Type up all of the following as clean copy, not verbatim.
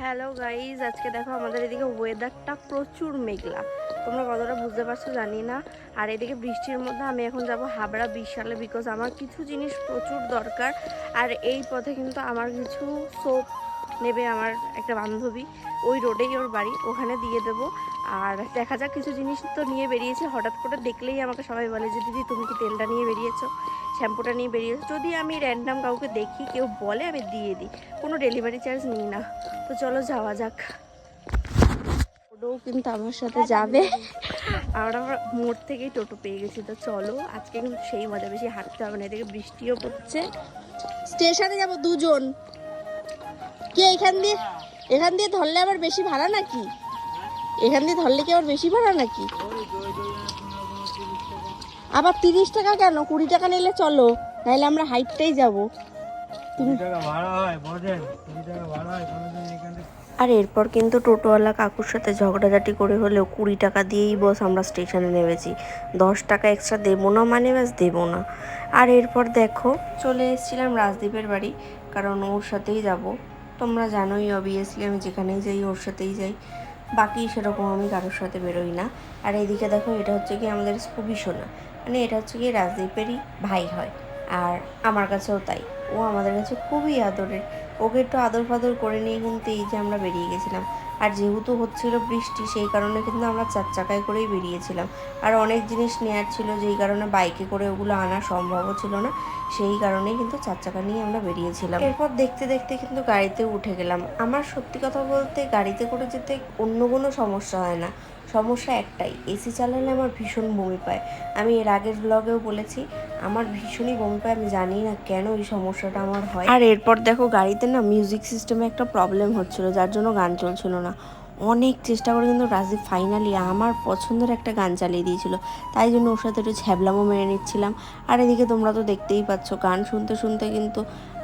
Hello guys, আজকে দেখো আমাদের এদিকে ওয়েদারটা প্রচুর মেঘলা। তোমরা কতটা বুঝতে পারছো জানি না। আর এদিকে বৃষ্টির মধ্যে আমি এখন যাব হাবড়া বিশালে, বিকজ আমার কিছু জিনিস প্রচুর দরকার। আর এই পথে কিন্তু আমার কিছু সোপ নেবে আমার একটা বান্ধবী, ওই রোডেই ওর বাড়ি, ওখানে দিয়ে দেবো। আর দেখা যাক, কিছু জিনিস তো নিয়ে বেরিয়েছে। হঠাৎ করে দেখলেই আমাকে সবাই বলে যে দিদি তুমি কি তেলটা নিয়ে বেরিয়েছো, শ্যাম্পুটা নিয়ে বেরিয়েছো। যদি আমি র্যান্ডাম কাউকে দেখি, কেউ বলে, আমি দিয়ে দিই, কোনো ডেলিভারি চার্জ নিই না। তো চলো যাওয়া যাক। ওটাও কিন্তু আমার সাথে যাবে। আর আমরা মোড় থেকেই টোটো পেয়ে গেছি। তো চলো, আজকে কিন্তু সেই মজা, বেশি হাঁটতে হবে না। এদিকে বৃষ্টিও পড়ছে। স্টেশনে যাব দুজন। কে এখান দিয়ে ধরলে আবার বেশি ভাড়া নাকি? এখান দিয়ে ধরলে কি আবার বেশি ভাড়া নাকি? আবার 30 টাকা কেন? 20 টাকা নিলে চলো, নাহলে আমরা হাইটটাই যাবো। আর এরপর কিন্তু টোটোওয়ালা কাকুর সাথে ঝগড়াঝাটি করে হলেও 20 টাকা দিয়েই বস আমরা স্টেশনে নেমেছি। 10 টাকা এক্সট্রা দেবো না মানে ব্যাস দেবো না। আর এরপর দেখো চলে এসেছিলাম রাজদীপের বাড়ি, কারণ ওর সাথেই যাব। তোমরা জানোই অবভিয়াসলি আমি যেখানেই যাই ওর সাথেই যাই, বাকি সেরকম আমি কারোর সাথে বেরোই না। আর এইদিকে দেখো, এটা হচ্ছে কি আমাদের খুবই সোনা, মানে এটা হচ্ছে কি রাজদীপেরই ভাই হয়। আর আমার কাছেও তাই, ও আমাদের কাছে খুবই আদরের। ওকে একটু আদর ফাদর করে নিয়ে কিন্তু এই যে আমরা বেরিয়ে গেছিলাম। আর যেহেতু হচ্ছিল বৃষ্টি, সেই কারণে কিন্তু আমরা 4 চাকায় করেই বেরিয়েছিলাম। আর অনেক জিনিস নেওয়ার ছিল, যেই কারণে বাইকে করে ওগুলো আনা সম্ভবও ছিল না, সেই কারণেই কিন্তু 4 চাকা নিয়ে আমরা বেরিয়েছিলাম। এরপর দেখতে দেখতে কিন্তু গাড়িতে উঠে গেলাম। আমার সত্যি কথা বলতে গাড়িতে করে যেতে অন্য কোনো সমস্যা হয় না, সমস্যা একটাই, এসি চালালে আমার ভীষণ বমি পায়। আমি এর আগের ব্লগেও বলেছি, আমার ভীষণই বমি পায়। আমি জানি না কেন এই সমস্যাটা আমার হয়। আর এরপর দেখো গাড়িতে না মিউজিক সিস্টেমে একটা প্রবলেম হচ্ছিল, যার জন্য গান চলছিল না। অনেক চেষ্টা করে কিন্তু রাজদীপ ফাইনালি আমার পছন্দের একটা গান চালিয়ে দিয়েছিল, তাই জন্য ওর সাথে একটু ছ্যাবলামও মেরে নিচ্ছিলাম। আর এদিকে তোমরা তো দেখতেই পাচ্ছ, গান শুনতে শুনতে কিন্তু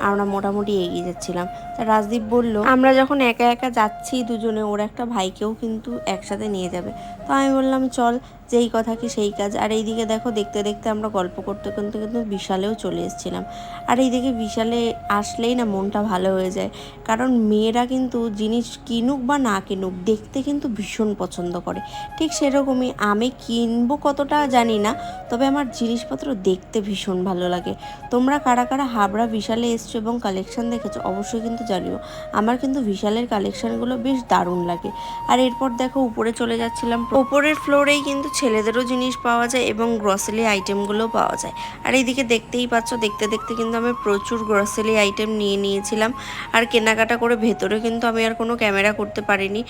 আমরা মোটামুটি এগিয়ে যাচ্ছিলাম। তা রাজদীপ বলল আমরা যখন একা একা যাচ্ছি দুজনে, ওর একটা ভাইকেও কিন্তু একসাথে নিয়ে যাবে। তো আমি বললাম চল, যেই কথা কি সেই কাজ। আর এইদিকে দেখো দেখতে দেখতে আমরা গল্প করতে করতে কিন্তু বিশালেও চলে এসেছিলাম। আর এইদিকে বিশালে আসলেই না মনটা ভালো হয়ে যায়, কারণ মেয়েরা কিন্তু জিনিস কিনুক বা না কিনুক দেখতে কিন্তু ভীষণ পছন্দ করে। ঠিক সেরকমই আমি কিনবো কতটা জানি না, তবে আমার জিনিসপত্র দেখতে ভীষণ ভালো লাগে। তোমরা কারা কারা হাবড়া বিশালে এসছো এবং কালেকশন দেখেছো অবশ্যই কিন্তু জানিও। আমার কিন্তু বিশালের কালেকশানগুলো বেশ দারুণ লাগে। আর এরপর দেখো উপরে চলে যাচ্ছিলাম। উপরের ফ্লোরেই কিন্তু ছেলেদেরও জিনিস পাওয়া যায় এবং গ্রসারি আইটেমগুলোও পাওয়া যায়। আর এইদিকে দেখতেই পাচ্ছ, দেখতে দেখতে কিন্তু আমি প্রচুর গ্রসারি আইটেম নিয়ে নিয়েছিলাম। আর কেনাকাটা করে ভেতরে কিন্তু আমি আর কোনো ক্যামেরা করতে পারিনি।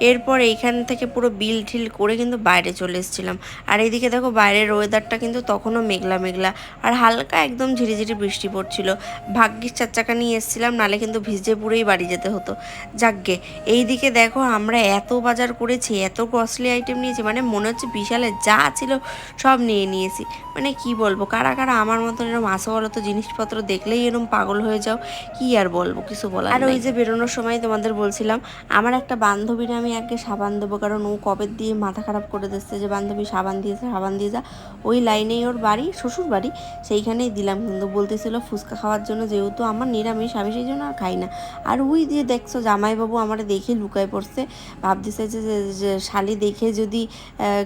এরপর এইখান থেকে পুরো বিল ঠিল করে কিন্তু বাইরে চলে এসেছিলাম। আর এইদিকে দেখো বাইরের ওয়েদারটা কিন্তু তখনও মেঘলা মেঘলা, আর হালকা একদম ঝিরিঝিরি বৃষ্টি পড়ছিল। ভাগ্যিস 4 চাকা নিয়ে এসেছিলাম, নালে কিন্তু ভিজে পুরেই বাড়ি যেতে হতো। যাকগে, এইদিকে দেখো আমরা এত বাজার করেছি, এত কস্টলি আইটেম নিয়েছি, মানে মনে হচ্ছে বিশালে যা ছিল সব নিয়ে নিয়েছি। মানে কি বলবো, কারা কারা আমার মতন এরকম আসো বলো তো, জিনিসপত্র দেখলেই এরকম পাগল হয়ে যাও, কি আর বলবো, কিছু বলার। আর ওই যে বেরোনোর সময় তোমাদের বলছিলাম, আমার একটা বান্ধবীরা আমি আগে সাবান দেবো, কারণ ও কবে দিয়ে মাথা খারাপ করে দিচ্ছে যে বান্ধবী সাবান দিয়েছে, সাবান দিয়ে যা। ওই লাইনেই ওর বাড়ি, শ্বশুর বাড়ি, সেইখানেই দিলাম। কিন্তু বলতেছিল ফুচকা খাওয়ার জন্য, যেহেতু আমার নিরামিষ, আমি সেই জন্য আর খাই না। আর ওই দিয়ে দেখছো জামাইবাবু আমার দেখে লুকায় পড়ছে, ভাবতেছে যে শালি দেখে যদি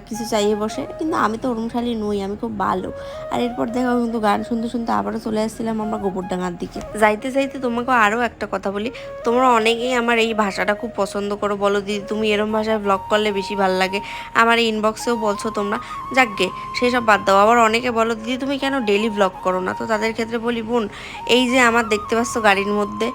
কিছু চাইয়ে বসে, কিন্তু আমি তো ওরম শালি নই, আমি খুব ভালো। আর এরপর দেখো কিন্তু গান শুনতে শুনতে আবারও চলে আসছিলাম আমরা গোবরডাঙ্গার দিকে। যাইতে যাইতে তোমাকে আরও একটা কথা বলি, তোমরা অনেকেই আমার এই ভাষাটা খুব পছন্দ করো, বলো দিদি তুমি এরম ভাষায় ব্লগ করলে বেশি ভালো লাগে, আমার এই ইনবক্সেও বলছো তোমরা। যাকগে সেসব বাদ দাও। আবার অনেকে বলো দিদি তুমি কেন ডেলি ব্লগ করো না? তো তাদের ক্ষেত্রে বলি বোন, এই যে আমার দেখতে পাচ্ছ গাড়ির মধ্যে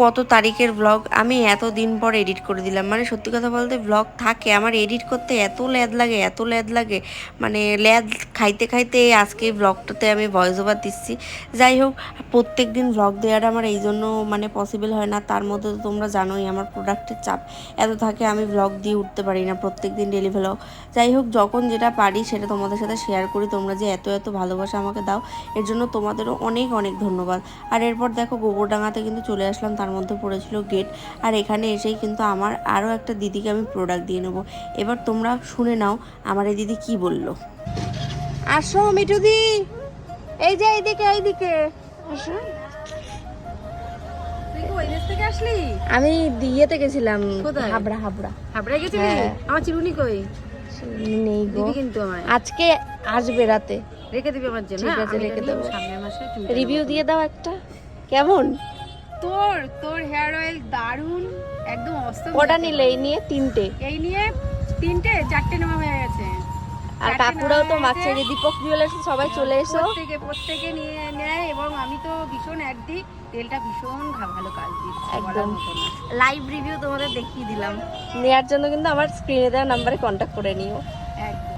কত তারিখের ব্লগ আমি এত দিন পর এডিট করে দিলাম। মানে সত্যি কথা বলতে ব্লগ থাকে আমার এডিট করতে এত ল্যাদ লাগে, এত ল্যাদ লাগে, মানে ল্যাদ খাইতে খাইতে আজকে ব্লগটাতে আমি ভয়েস ওভার দিচ্ছি। যাই হোক, প্রত্যেক দিন ব্লগ দেওয়াটা আমার এই জন্য মানে পসিবল হয় না। তার মধ্যে তো তোমরা জানোই আমার প্রোডাক্টের চাপ এত থাকে, আমি ব্লগ দিয়ে উঠতে পারি না প্রত্যেক দিন ডেলি ব্লগ। যাই হোক, যখন যেটা পারি সেটা তোমাদের সাথে শেয়ার করি। তোমরা যে এত এত ভালোবাসা আমাকে দাও, এর জন্য তোমাদেরও অনেক অনেক ধন্যবাদ। আর এরপর দেখো গোবরডাঙ্গাতে কিন্তু চলে আসলাম, তার মধ্যে পড়েছিল গেট। আর এখানে এসেই কিন্তু আমার আরও একটা দিদিকে আমি প্রোডাক্ট দিয়ে নেবো। এবার তোমরা শুনে নাও আমার এই দিদি কি বললো। আসো মিঠুদি, এই যে এইদিকে এইদিকে আসো। থেকে আসলি? আমি দিয়েতে গেছিলাম। কোথায়? হাবড়া হাবড়া। হাবড়ায় গেছিলি? হ্যাঁ। আমার চিরুনি কই? নেই গো, দিবি কিন্তু আমায়। আজকে আসবে রাতে। রেখে দিবি আমার জন্য। ঠিক আছে, আমি রেখে জানি দেবো। সামনের মাসে চুলটা রিভিউ নেবো। দিয়ে দাও একটা, কেমন? তোর হেয়ার অয়েল দারুন, একদম অসম। কটা নিলে? এই নিয়ে 3টে। এই নিয়ে 3টে 4টে নেওয়া হয়ে গেছে। আর কাকুরাও তো মাছ ছেড়ে, দীপক জুয়েলার্স সবাই চলে এসো। প্রত্যেকে নিয়ে নেয় এবং আমি তো ভীষণ অ্যাডি। তেলটা ভীষণ ভালো কাজ দিচ্ছে, একদম। বলার মতো না। লাইভ রিভিউ তোমাদের দেখিয়ে দিলাম। নেয়ার জন্য কিন্তু আমার স্ক্রিনে দেওয়া নাম্বারে কন্ট্যাক্ট করে নিও। একদম।